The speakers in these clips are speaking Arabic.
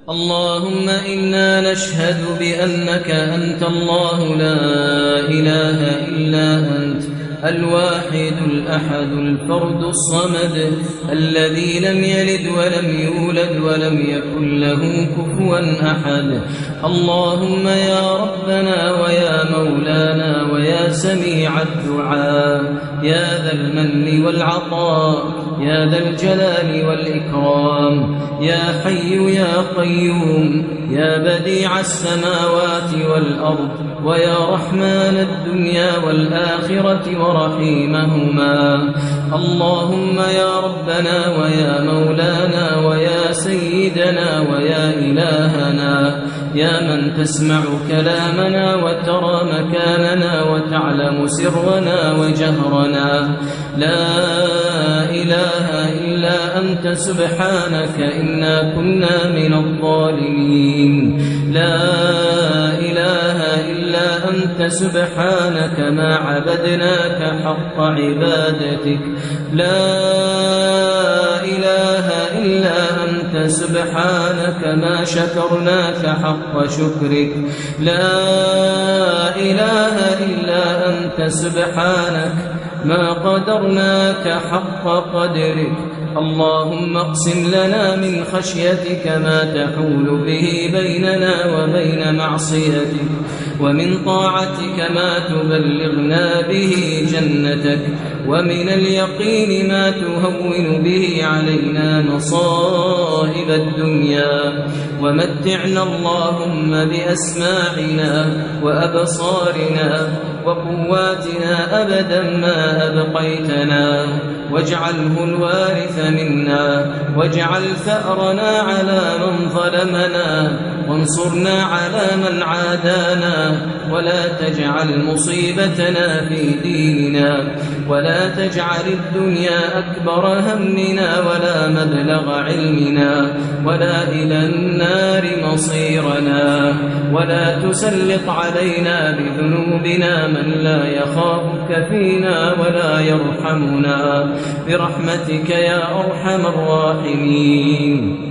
اللهم إنا نشهد بأنك أنت الله لا إله إلا أنت الواحد الأحد الفرد الصمد الذي لم يلد ولم يولد ولم يكن له كفوا أحد. اللهم يا ربنا ويا مولانا ويا سميع الدعاء يا ذا المن والعطاء يا ذا الجلال والإكرام يا حي يا قيوم يا بديع السماوات والأرض ويا رحمن الدنيا والآخرة ورحيمهما. اللهم يا ربنا ويا مولانا ويا سيدنا ويا إلهنا يا من تسمع كلامنا وترى مكاننا وتعلم سرنا وجهرنا لا إله إلا أنت سبحانك إنا كنا من الظالمين. لا إله إلا أنت سبحانك ما عبدناك حق عبادتك. لا إله إلا أنت سبحانك ما شكرناك حق شكرك. لا إله إلا أنت سبحانك ما قدرناك حق قدرك. اللهم اقسم لنا من خشيتك ما تحول به بيننا وبين معصيتك ومن طاعتك ما تبلغنا به جنتك ومن اليقين ما تهون به علينا مصائب الدنيا ومتعنا اللهم بأسماعنا وأبصارنا وقواتنا أبدا ما أبقيتنا واجعله الوارث منا واجعل ثأرنا على من ظلمنا وانصرنا على من عادانا ولا تجعل مصيبتنا في ديننا ولا تجعل الدنيا أكبر همنا ولا مبلغ علمنا ولا إلى النار مصيرنا ولا تسلط علينا بذنوبنا من لا يخافك فينا ولا يرحمنا برحمتك يا أرحم الراحمين.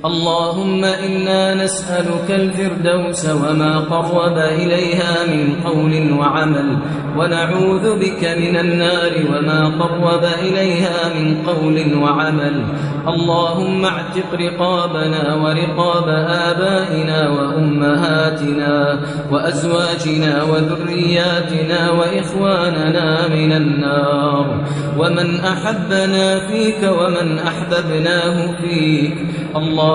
اللهم إنا نسألك الفردوس وما قرب إليها من قول وعمل ونعوذ بك من النار وما قرب إليها من قول وعمل. اللهم اعتق رقابنا ورقاب آبائنا وأمهاتنا وأزواجنا وذرياتنا وإخواننا من النار ومن أحبنا فيك ومن أحببناه فيك.